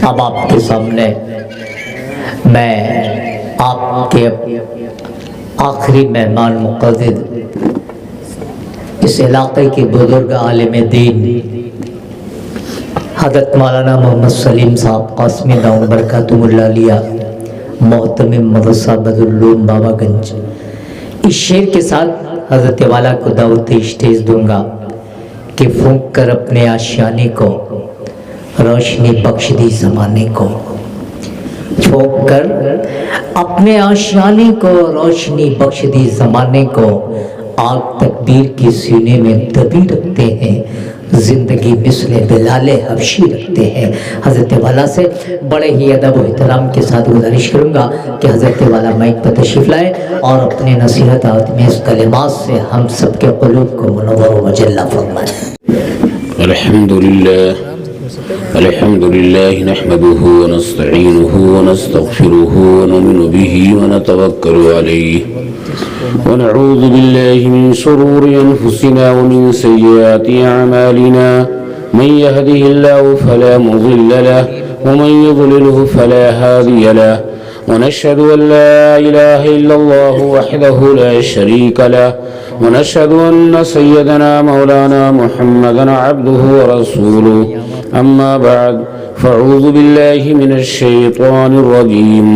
اب آپ کے سامنے میں آپ کے آخری مہمان مقدر اس علاقے کے بزرگ عالم دین حضرت مولانا محمد سلیم صاحب قاسمی داؤں برکاتہم اللہ علیہ محتمم مدرسہ بدرالعلوم بابا گنج، اس شعر کے ساتھ حضرت والا کو دعوت اسٹیج دوں گا کہ پھونک کر اپنے آشیانے کو روشنی بخش دی زمانے کو، پھونک کر اپنے آشیانے کو روشنی بخش دی زمانے کو، آگ تکبیر کی سینے میں دبی رکھتے ہیں، زندگی مثل بلال حبشی رکھتے ہیں۔ حضرت والا سے بڑے ہی ادب و احترام کے ساتھ گزارش کروں گا کہ حضرت والا مائک پر تشریف لائے اور اپنے نصیحت آدمیز کلمات سے ہم سب کے قلوب کو منور و مجلہ فرمائیں۔ الحمد لله نحمده ونستعينه ونستغفره ونؤمن به ونتوكل عليه ونعوذ بالله من شرور أنفسنا ومن سيئات أعمالنا، من يهده الله فلا مضل له ومن يضلله فلا هادي له، ونشهد أن لا إله إلا الله وحده لا شريك له، ونشهد أن سيدنا مولانا محمدا عبده ورسوله، أما بعد فأعوذ بالله من الشيطان الرجيم،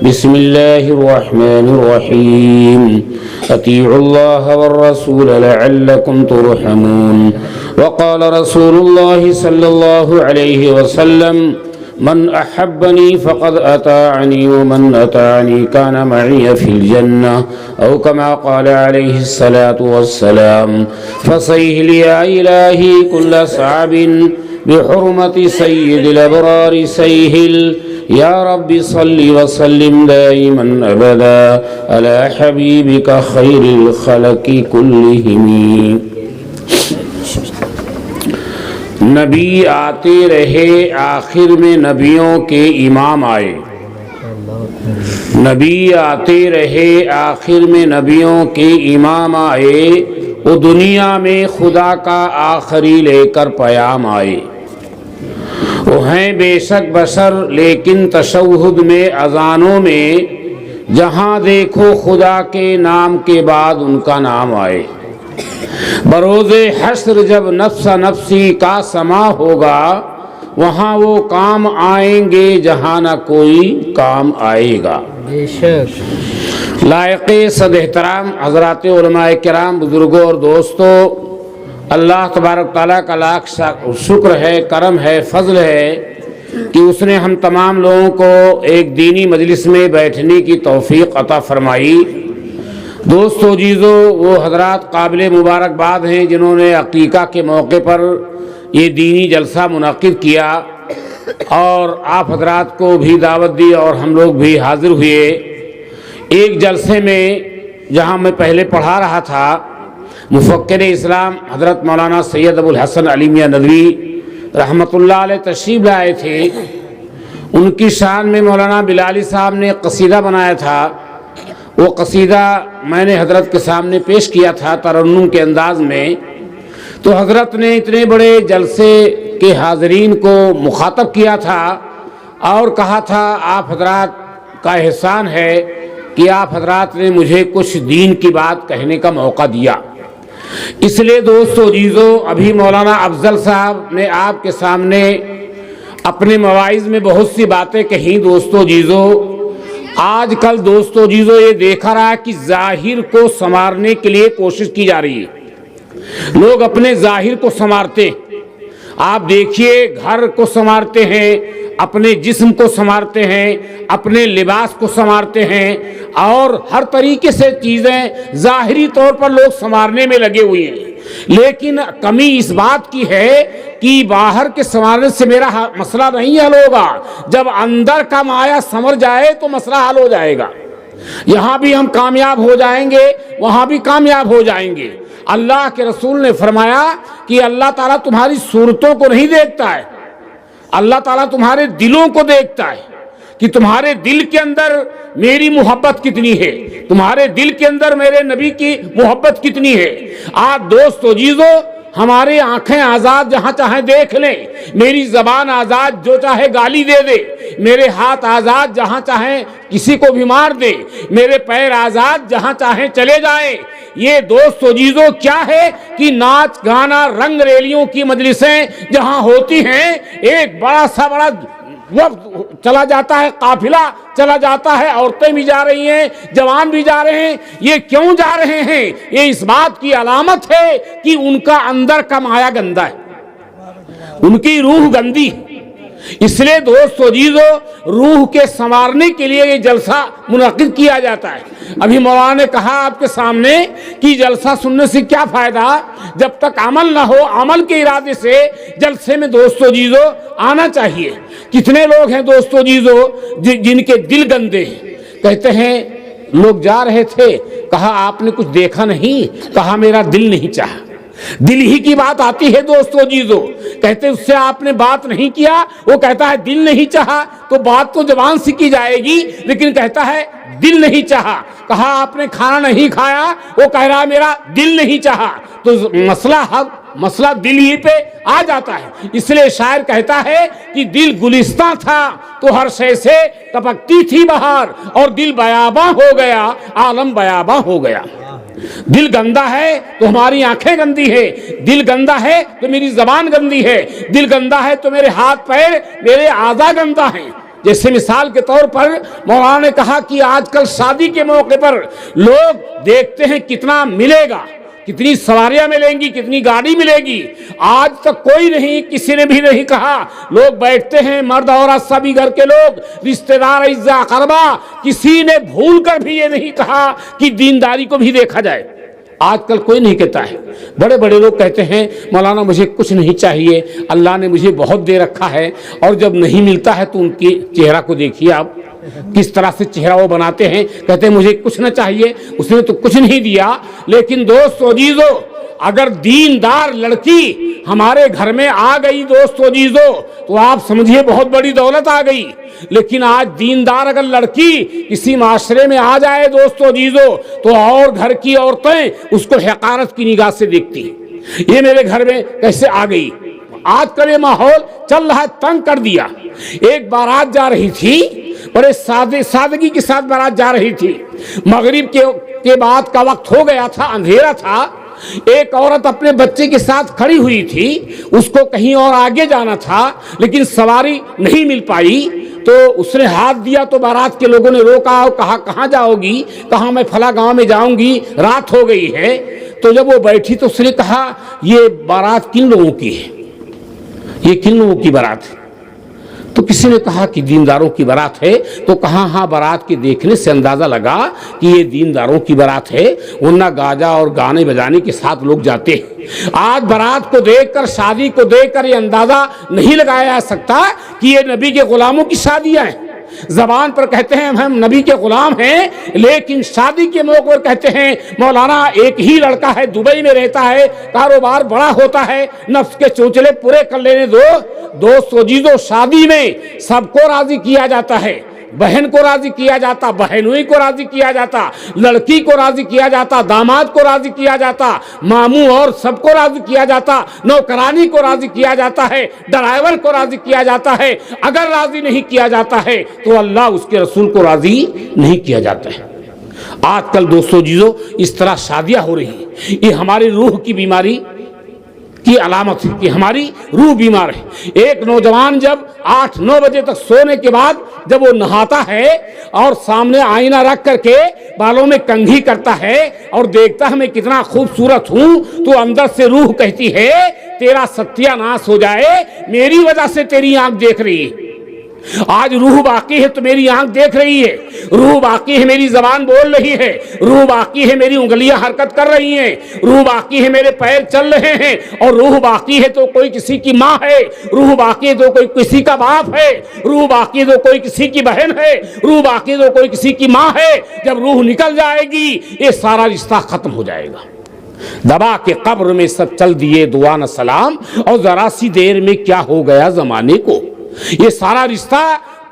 بسم الله الرحمن الرحيم، أطيعوا الله والرسول لعلكم ترحمون، وقال رسول الله صلى الله عليه وسلم من أحبني فقد أطاعني ومن أطاعني كان معي في الجنة، أو كما قال عليه الصلاة والسلام، فصيح لي يا إلهي كل صعب بحرمة سيد الأبرار سيهل، يا رب صل وسلم دائما أبدا على حبيبك خير الخلق كلهم۔ نبی آتے رہے آخر میں نبیوں کے امام آئے، نبی آتے رہے آخر میں نبیوں کے امام آئے، وہ دنیا میں خدا کا آخری لے کر پیام آئے، وہ ہیں بے شک بشر لیکن تشہد میں اذانوں میں جہاں دیکھو خدا کے نام کے بعد ان کا نام آئے، بروز حشر جب نفس نفسی کا سما ہوگا وہاں وہ کام آئیں گے جہاں نہ کوئی کام آئے گا۔ لائق صد احترام حضرات علماء کرام، بزرگوں اور دوستوں، اللہ تبارک تعالیٰ کا لاکھ شکر ہے، کرم ہے، فضل ہے کہ اس نے ہم تمام لوگوں کو ایک دینی مجلس میں بیٹھنے کی توفیق عطا فرمائی۔ دوستو عزیزو، وہ حضرات قابل مبارکباد ہیں جنہوں نے عقیقہ کے موقع پر یہ دینی جلسہ منعقد کیا اور آپ حضرات کو بھی دعوت دی اور ہم لوگ بھی حاضر ہوئے۔ ایک جلسے میں جہاں میں پہلے پڑھا رہا تھا، مفکر اسلام حضرت مولانا سید ابو الحسن علی میاں ندوی رحمۃ اللہ علیہ تشریف لائے تھے، ان کی شان میں مولانا بلالی صاحب نے قصیدہ بنایا تھا، وہ قصیدہ میں نے حضرت کے سامنے پیش کیا تھا ترنم کے انداز میں، تو حضرت نے اتنے بڑے جلسے کے حاضرین کو مخاطب کیا تھا اور کہا تھا آپ حضرات کا احسان ہے کہ آپ حضرات نے مجھے کچھ دین کی بات کہنے کا موقع دیا۔ اس لیے دوستو عزیزو، ابھی مولانا افضل صاحب نے آپ کے سامنے اپنے مواعظ میں بہت سی باتیں کہیں۔ دوستو عزیزو، آج کل دوستو عزیزو یہ دیکھا رہا کہ ظاہر کو سنوارنے کے لیے کوشش کی جا رہی ہے، لوگ اپنے ظاہر کو سنوارتے ہیں۔ آپ دیکھیے، گھر کو سنوارتے ہیں، اپنے جسم کو سنوارتے ہیں، اپنے لباس کو سنوارتے ہیں، اور ہر طریقے سے چیزیں ظاہری طور پر لوگ سنوارنے میں لگے ہوئے ہیں، لیکن کمی اس بات کی ہے کہ باہر کے سنوارنے سے میرا مسئلہ نہیں حل ہوگا، جب اندر کا مایا سنور جائے تو مسئلہ حل ہو جائے گا۔ یہاں بھی ہم کامیاب ہو جائیں گے، وہاں بھی کامیاب ہو جائیں گے۔ اللہ کے رسول نے فرمایا کہ اللہ تعالیٰ تمہاری صورتوں کو نہیں دیکھتا ہے، اللہ تعالیٰ تمہارے دلوں کو دیکھتا ہے کہ تمہارے دل کے اندر میری محبت کتنی ہے، تمہارے دل کے اندر میرے نبی کی محبت کتنی ہے۔ آج دوستو عزیزو، ہماری آنکھیں آزاد جہاں چاہیں دیکھ لیں، میری زبان آزاد جو چاہے گالی دے دے، میرے ہاتھ آزاد جہاں چاہیں کسی کو بھی مار دے، میرے پیر آزاد جہاں چاہیں چلے جائیں۔ یہ دوست و جیزو کیا ہے کہ ناچ گانا رنگ ریلیوں کی مجلسیں جہاں ہوتی ہیں، ایک بڑا وقت چلا جاتا ہے، قافلہ چلا جاتا ہے، عورتیں بھی جا رہی ہیں، جوان بھی جا رہے ہیں۔ یہ کیوں جا رہے ہیں؟ یہ اس بات کی علامت ہے کہ ان کا اندر کا مایا گندا ہے، ان کی روح گندی ہے۔ اس لیے دوست و جیزو، روح کے سنوارنے کے لیے یہ جلسہ منعقد کیا جاتا ہے۔ ابھی مولانا نے کہا آپ کے سامنے کہ جلسہ سننے سے کیا فائدہ جب تک عمل نہ ہو۔ عمل کے ارادے سے جلسے میں دوست و جیزو آنا چاہیے۔ کتنے لوگ ہیں دوست و جیزو جن کے دل گندے ہیں؟ کہتے ہیں لوگ جا رہے تھے، کہا آپ نے کچھ دیکھا نہیں؟ کہا میرا دل نہیں چاہا۔ دل ہی کی بات آتی ہے دوست و جیزو، کہتے اس سے آپ نے بات نہیں کیا، وہ کہتا ہے دل نہیں چاہا، تو بات تو زبان سے کی جائے گی لیکن کہتا ہے دل نہیں چاہا۔ کہا آپ نے کھانا نہیں کھایا، وہ کہہ رہا میرا دل نہیں چاہا، تو مسئلہ دل ہی پہ آ جاتا ہے۔ اس لیے شاعر کہتا ہے کہ دل گلستان تھا تو ہر شے سے ٹپکتی تھی بہار، اور دل بیاباں ہو گیا عالم بیاباں ہو گیا۔ دل گندا ہے تو ہماری آنکھیں گندی ہے، دل گندا ہے تو میری زبان گندی ہے، دل گندا ہے تو میرے ہاتھ پیر میرے اعضاء گندا ہیں۔ جیسے مثال کے طور پر مولانا نے کہا کہ آج کل شادی کے موقع پر لوگ دیکھتے ہیں کتنا ملے گا، کتنی سواریاں ملیں گی، کتنی گاڑی ملے گی۔ آج تک کوئی نہیں، کسی نے بھی نہیں کہا، لوگ بیٹھتے ہیں مرد عورت سبھی گھر کے لوگ، رشتہ دار اعزاء اقربا، کسی نے بھول کر بھی یہ نہیں کہا کہ دینداری کو بھی دیکھا جائے۔ آج کل کوئی نہیں کہتا ہے۔ بڑے بڑے لوگ کہتے ہیں مولانا مجھے کچھ نہیں چاہیے، اللہ نے مجھے بہت دے رکھا ہے، اور جب نہیں ملتا ہے تو ان کے چہرہ کو دیکھیے آپ کس طرح سے چہرہ وہ بناتے ہیں، کہتے ہیں مجھے کچھ نہ چاہیے، اس نے تو کچھ نہیں دیا۔ لیکن دوست و جیزو، اگر دیندار لڑکی ہمارے گھر میں آ گئی دوست و جیزو تو آپ سمجھیے بہت بڑی دولت آ گئی۔ لیکن آج دیندار اگر لڑکی کسی معاشرے میں آ جائے دوست و جیزو تو اور گھر کی عورتیں اس کو حقارت کی نگاہ سے دیکھتی ہیں، یہ میرے گھر میں کیسے آ گئی۔ آج کل یہ ماحول چل رہا ہے، تنگ کر دیا۔ ایک بارات جا رہی تھی، بڑے سادگی کے ساتھ بارات جا رہی تھی، مغرب کے بعد کا وقت ہو گیا تھا، اندھیرا تھا۔ ایک عورت اپنے بچے کے ساتھ کھڑی ہوئی تھی، اس کو کہیں اور آگے جانا تھا لیکن سواری نہیں مل پائی، تو اس نے ہاتھ دیا تو بارات کے لوگوں نے روکا اور کہا کہاں جاؤ گی؟ کہا میں فلاں گاؤں میں جاؤں گی، رات ہو گئی ہے۔ تو جب وہ بیٹھی تو اس نے کہا یہ بارات کن لوگوں کی ہے، یہ کن لوگوں کی بارات ہے؟ تو کسی نے کہا کہ دینداروں کی بارات ہے، تو کہا ہاں بارات کے دیکھنے سے اندازہ لگا کہ یہ دینداروں کی بارات ہے، ورنہ گاجا اور گانے بجانے کے ساتھ لوگ جاتے ہیں۔ آج بارات کو دیکھ کر، شادی کو دیکھ کر یہ اندازہ نہیں لگایا جا سکتا کہ یہ نبی کے غلاموں کی شادیاں ہیں۔ زبان پر کہتے ہیں ہم نبی کے غلام ہیں، لیکن شادی کے موقع پر کہتے ہیں مولانا ایک ہی لڑکا ہے، دبئی میں رہتا ہے، کاروبار بڑا ہوتا ہے، نفس کے چوچلے پورے کر لینے دو۔ دوست و جیزو، شادی میں سب کو راضی کیا جاتا ہے، بہن کو راضی کیا جاتا، بہنوئی کو راضی کیا جاتا، لڑکی کو راضی کیا جاتا، داماد کو راضی کیا جاتا، ماموں اور سب کو راضی کیا جاتا، نوکرانی کو راضی کیا جاتا ہے، ڈرائیور کو راضی کیا جاتا ہے۔ اگر راضی نہیں کیا جاتا ہے تو اللہ اس کے رسول کو راضی نہیں کیا جاتا ہے۔ آج کل دوستو جیزو اس طرح شادیاں ہو رہی ہیں، یہ ہماری روح کی بیماری کی علامت ہے کہ ہماری روح بیمار ہے۔ ایک نوجوان جب 8-9 بجے تک سونے کے بعد جب وہ نہاتا ہے اور سامنے آئینہ رکھ کر کے بالوں میں کنگھی کرتا ہے اور دیکھتا ہے میں کتنا خوبصورت ہوں، تو اندر سے روح کہتی ہے تیرا ستیہ ناش ہو جائے، میری وجہ سے تیری آنکھ دیکھ رہی ہے۔ آج روح باقی ہے تو میری آنکھ دیکھ رہی ہے، روح باقی ہے میری زبان بول رہی ہے، روح باقی ہے میری انگلیاں حرکت کر رہی ہیں، روح باقی ہے میرے پیر چل رہے ہیں، اور روح باقی ہے تو کوئی کسی کی ماں ہے، روح باقی ہے تو کوئی کسی کا باپ ہے، روح باقی ہے تو کوئی کسی کی بہن ہے، روح باقی ہے تو کوئی کسی کی ماں ہے۔ جب روح نکل جائے گی یہ سارا رشتہ ختم ہو جائے گا۔ دبا کے قبر میں سب چل دیے دعا نہ سلام، اور ذرا سی دیر میں کیا ہو گیا زمانے کو۔ یہ سارا رشتہ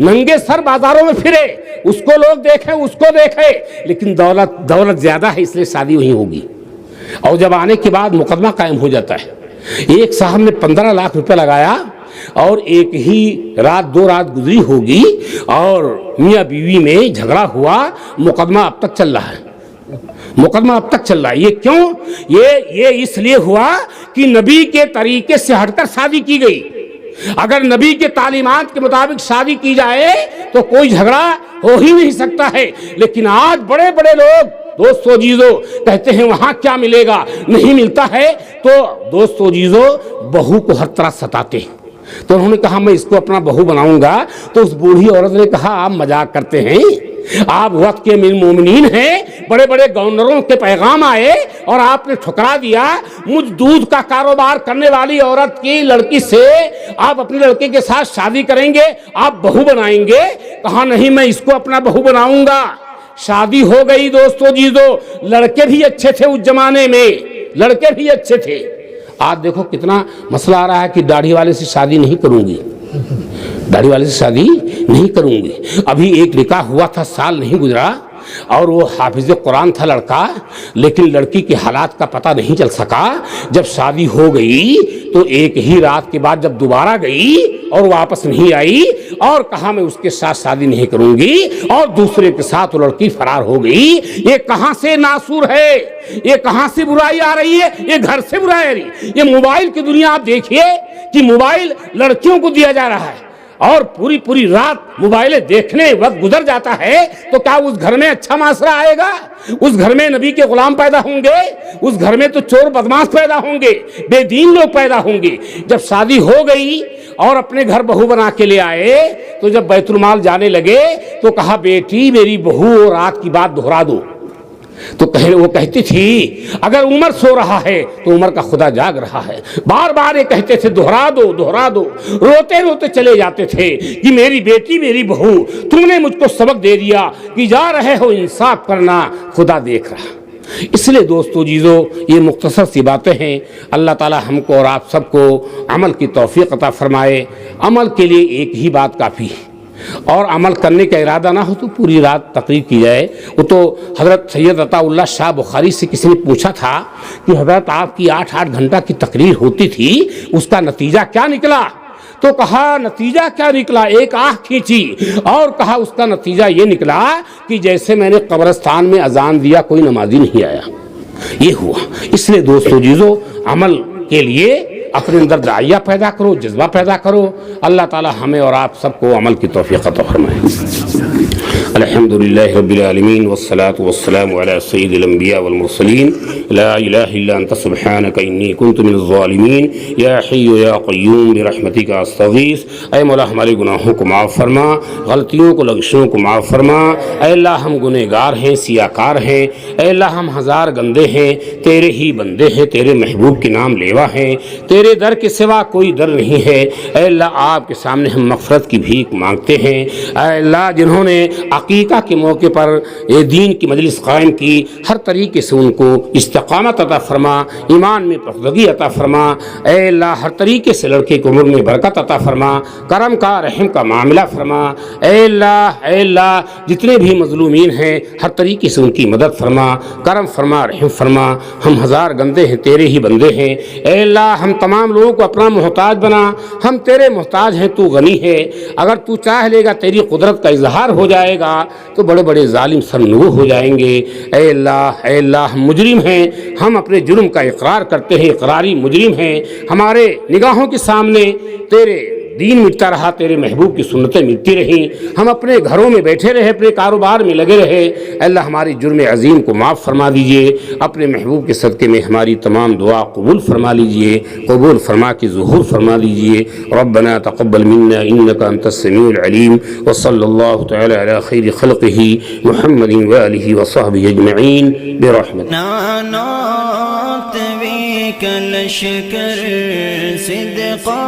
ننگے سر بازاروں میں پھرے، اس کو لوگ دیکھیں، اس کو دیکھیں، لیکن دولت زیادہ ہے اس لیے شادی وہیں ہوگی۔ اور جب آنے کے بعد مقدمہ قائم ہو جاتا ہے، ایک صاحب نے 15 لاکھ روپے لگایا اور ایک ہی رات 2 رات گزری ہوگی اور میاں بیوی میں جھگڑا ہوا، مقدمہ اب تک چل رہا ہے، مقدمہ اب تک چل رہا ہے۔ یہ کیوں؟ یہ اس لیے ہوا کہ نبی کے طریقے سے ہٹ کر شادی کی گئی۔ اگر نبی کے تعلیمات کے مطابق شادی کی جائے تو کوئی جھگڑا ہو ہی نہیں سکتا ہے، لیکن آج بڑے بڑے لوگ دوستو جیزو کہتے ہیں وہاں کیا ملے گا، نہیں ملتا ہے، تو دوستو جیزو بہو کو ہر طرح ستاتے ہیں۔ تو انہوں نے کہا میں اس کو اپنا بہو بناؤں گا، تو اس بوڑھی عورت نے کہا آپ مذاق کرتے ہیں، آپ وقت کے مومنین ہیں، بڑے بڑے گورنروں کے پیغام آئے اور آپ نے ٹھکرا دیا، مجھ دودھ کا کاروبار کرنے والی عورت کی لڑکی سے آپ اپنے لڑکے کے ساتھ شادی کریں گے، آپ بہو بنائیں گے؟ کہا نہیں میں اس کو اپنا بہو بناؤں گا۔ شادی ہو گئی دوستو جیزو، لڑکے بھی اچھے تھے اس زمانے میں، لڑکے بھی اچھے تھے۔ آج دیکھو کتنا مسئلہ آ رہا ہے کہ داڑھی والے سے شادی نہیں کروں گی، داڑھی والے سے شادی نہیں کروں گی۔ ابھی ایک نکاح ہوا تھا، سال نہیں گزرا، اور وہ حافظ قرآن تھا لڑکا، لیکن لڑکی کے حالات کا پتہ نہیں چل سکا۔ جب شادی ہو گئی تو ایک ہی رات کے بعد جب دوبارہ گئی اور واپس نہیں آئی اور کہا میں اس کے ساتھ شادی نہیں کروں گی، اور دوسرے کے ساتھ وہ لڑکی فرار ہو گئی۔ یہ کہاں سے ناسور ہے، یہ کہاں سے برائی آ رہی ہے؟ یہ گھر سے برائی آ رہی ہے۔ یہ موبائل کی دنیا آپ دیکھیے کہ موبائل لڑکیوں کو دیا جا رہا ہے اور پوری رات موبائلیں دیکھنے وقت گزر جاتا ہے، تو کیا اس گھر میں اچھا معاشرہ آئے گا؟ اس گھر میں نبی کے غلام پیدا ہوں گے؟ اس گھر میں تو چور بدماش پیدا ہوں گے، بے دین لوگ پیدا ہوں گے۔ جب شادی ہو گئی اور اپنے گھر بہو بنا کے لے آئے تو جب بیت المال جانے لگے تو کہا بیٹی میری بہو رات کی بات دہرا دو، تو وہ کہتی تھی اگر عمر سو رہا ہے تو عمر کا خدا جاگ رہا ہے، بار بار یہ کہتے تھے دہرا دو دہرا دو، روتے روتے چلے جاتے تھے کہ میری بیٹی میری بہو تم نے مجھ کو سبق دے دیا کہ جا رہے ہو انصاف کرنا، خدا دیکھ رہا۔ اس لیے دوستو جیزو یہ مختصر سی باتیں ہیں، اللہ تعالی ہم کو اور آپ سب کو عمل کی توفیق عطا فرمائے۔ عمل کے لیے ایک ہی بات کافی ہے، اور عمل کرنے کا ارادہ نہ ہو تو پوری رات تقریر کی جائے۔ وہ تو حضرت سید عطا اللہ شاہ بخاری سے کسی نے پوچھا تھا کہ حضرت آپ کی 8 گھنٹہ کی تقریر ہوتی تھی، اس کا نتیجہ کیا نکلا؟ تو کہا نتیجہ کیا نکلا؟ ایک آہ کھینچی اور کہا اس کا نتیجہ یہ نکلا کہ جیسے میں نے قبرستان میں اذان دیا کوئی نمازی نہیں آیا، یہ ہوا۔ اس لیے دوستو جیزو عمل کے لیے اپنے اندر داعیہ پیدا کرو، جذبہ پیدا کرو۔ اللہ تعالی ہمیں اور آپ سب کو عمل کی توفیق عطا فرمائے۔ الحمدللہ رب العالمین والصلاة والسلام علی سید الانبیاء والمرسلین، لا الہ الا انت سبحانک انی کنت من الظالمین، یا حی یا قیوم برحمتک استغیث۔ اے مولا ہمارے گناہوں کو معاف فرما، غلطیوں کو لغزشوں کو معاف فرما۔ اے اللہ ہم گنہگار ہیں، سیاکار ہیں، اے اللہ ہم ہزار گندے ہیں، تیرے ہی بندے ہیں، تیرے محبوب کے نام لیوا ہیں، تیرے در کے سوا کوئی در نہیں ہے۔ اے اللہ آپ کے سامنے ہم مغفرت کی بھیک مانگتے ہیں۔ اے اللہ جنہوں نے عقیقہ کے موقع پر یہ دین کی مجلس قائم کی، ہر طریقے سے ان کو استقامت عطا فرما، ایمان میں پختگی عطا فرما۔ اے اللہ ہر طریقے سے لڑکے کی عمر میں برکت عطا فرما، کرم کا رحم کا معاملہ فرما۔ اے اللہ جتنے بھی مظلومین ہیں ہر طریقے سے ان کی مدد فرما، کرم فرما، رحم فرما۔ ہم ہزار گندے ہیں، تیرے ہی بندے ہیں۔ اے اللہ ہم تمام لوگوں کو اپنا محتاج بنا، ہم تیرے محتاج ہیں، تو غنی ہے۔ اگر تو چاہ لے گا تیری قدرت کا اظہار ہو جائے گا تو بڑے بڑے ظالم سرنگو ہو جائیں گے۔ اے اللہ ہم مجرم ہیں، ہم اپنے جرم کا اقرار کرتے ہیں، اقراری مجرم ہیں۔ ہمارے نگاہوں کے سامنے تیرے دین مٹتا رہا، تیرے محبوب کی سنتیں ملتی رہیں، ہم اپنے گھروں میں بیٹھے رہے، اپنے کاروبار میں لگے رہے۔ اے اللہ ہماری جرم عظیم کو معاف فرما دیجئے، اپنے محبوب کے صدقے میں ہماری تمام دعا قبول فرما لیجئے، قبول فرما کے ظہور فرما دیجئے۔ ربنا تقبل منا انك انت السميع العليم، وصلى الله تعالى على خير خلقه محمد وآله وصحبه اجمعين برحمتك۔ نانات بھی کل شکر صدقا